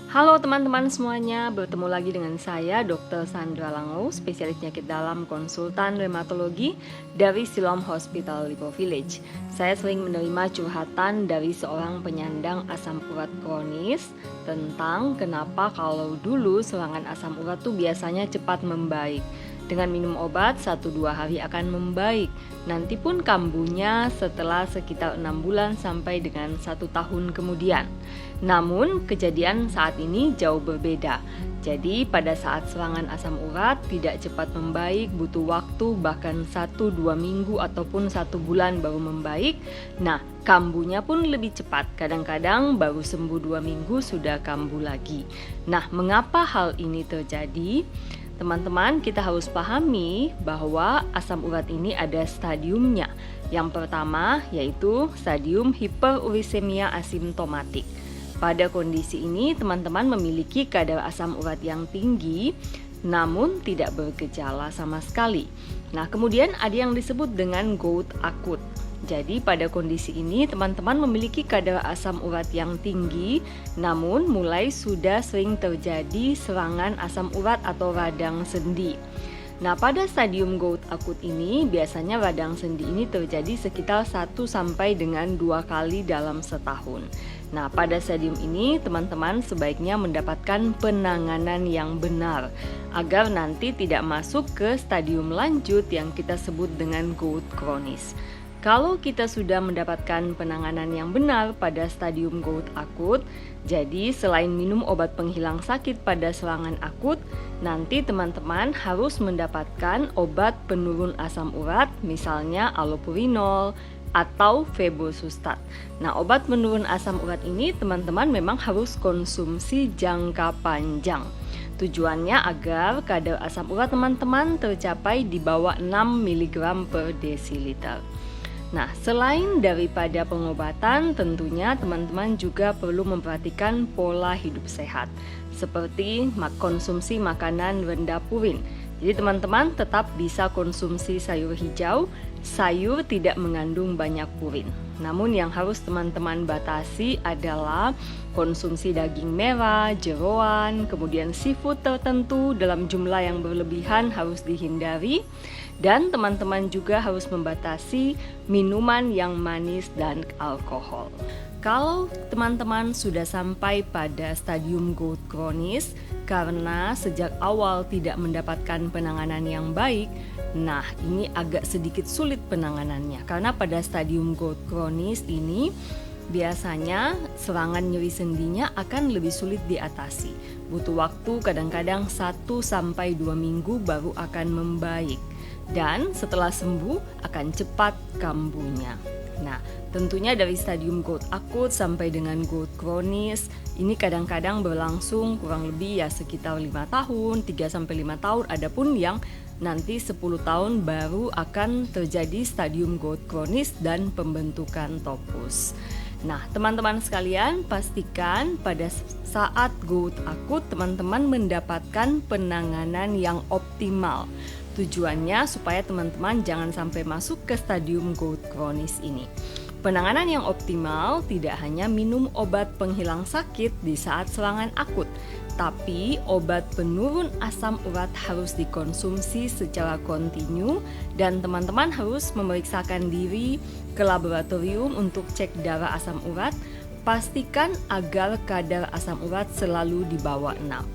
Halo teman-teman semuanya, bertemu lagi dengan saya Dr. Sandra Lango, spesialis penyakit dalam konsultan rheumatologi dari Siloam Hospital Lipo Village. Saya sering menerima curhatan dari seorang penyandang asam urat kronis tentang kenapa kalau dulu serangan asam urat tuh biasanya cepat membaik. Dengan minum obat 1-2 hari akan membaik. Nanti pun kambuhnya setelah sekitar 6 bulan sampai dengan 1 tahun kemudian. Namun kejadian saat ini jauh berbeda. Jadi pada saat serangan asam urat tidak cepat membaik, butuh waktu bahkan 1-2 minggu ataupun 1 bulan baru membaik. Nah, kambuhnya pun lebih cepat. Kadang-kadang baru sembuh 2 minggu sudah kambuh lagi. Nah, mengapa hal ini terjadi? Teman-teman, kita harus pahami bahwa asam urat ini ada stadiumnya. Yang pertama yaitu stadium hiperurisemia asimptomatik. Pada kondisi ini, teman-teman memiliki kadar asam urat yang tinggi, namun tidak bergejala sama sekali. Nah, kemudian ada yang disebut dengan gout akut. Jadi pada kondisi ini teman-teman memiliki kadar asam urat yang tinggi, namun mulai sudah sering terjadi serangan asam urat atau radang sendi. Nah, pada stadium gout akut ini biasanya radang sendi ini terjadi sekitar 1 sampai dengan 2 kali dalam setahun. Nah, pada stadium ini teman-teman sebaiknya mendapatkan penanganan yang benar agar nanti tidak masuk ke stadium lanjut yang kita sebut dengan gout kronis. Kalau kita sudah mendapatkan penanganan yang benar pada stadium gout akut, jadi selain minum obat penghilang sakit pada serangan akut, nanti teman-teman harus mendapatkan obat penurun asam urat, misalnya allopurinol atau febusustat. Nah, obat penurun asam urat ini teman-teman memang harus konsumsi jangka panjang. Tujuannya agar kadar asam urat teman-teman tercapai di bawah 6 mg per desiliter. Nah, selain daripada pengobatan, tentunya teman-teman juga perlu memperhatikan pola hidup sehat, seperti konsumsi makanan rendah purin. Jadi teman-teman tetap bisa konsumsi sayur hijau, sayur tidak mengandung banyak purin. Namun yang harus teman-teman batasi adalah konsumsi daging merah, jeroan, kemudian seafood tertentu dalam jumlah yang berlebihan harus dihindari. Dan teman-teman juga harus membatasi minuman yang manis dan alkohol. Kalau teman-teman sudah sampai pada stadium gout kronis karena sejak awal tidak mendapatkan penanganan yang baik, nah ini agak sedikit sulit penanganannya. Karena pada stadium gout kronis ini biasanya serangan nyeri sendinya akan lebih sulit diatasi. Butuh waktu kadang-kadang 1-2 minggu baru akan membaik. Dan setelah sembuh akan cepat kambuhnya. Nah, tentunya dari stadium gout akut sampai dengan gout kronis ini kadang-kadang berlangsung kurang lebih ya sekitar 5 tahun, 3-5 tahun, adapun yang nanti 10 tahun baru akan terjadi stadium gout kronis dan pembentukan topus. Nah, teman-teman sekalian, pastikan pada saat gout akut teman-teman mendapatkan penanganan yang optimal. Tujuannya supaya teman-teman jangan sampai masuk ke stadium gout kronis ini. Penanganan yang optimal tidak hanya minum obat penghilang sakit di saat serangan akut, tapi obat penurun asam urat harus dikonsumsi secara kontinu dan teman-teman harus memeriksakan diri ke laboratorium untuk cek darah asam urat. Pastikan agar kadar asam urat selalu di bawah 6.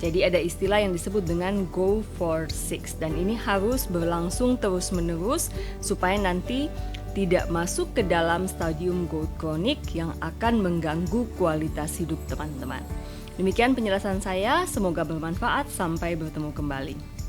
Jadi ada istilah yang disebut dengan go for 6 dan ini harus berlangsung terus-menerus supaya nanti tidak masuk ke dalam stadium gout kronik yang akan mengganggu kualitas hidup teman-teman. Demikian penjelasan saya, semoga bermanfaat, sampai bertemu kembali.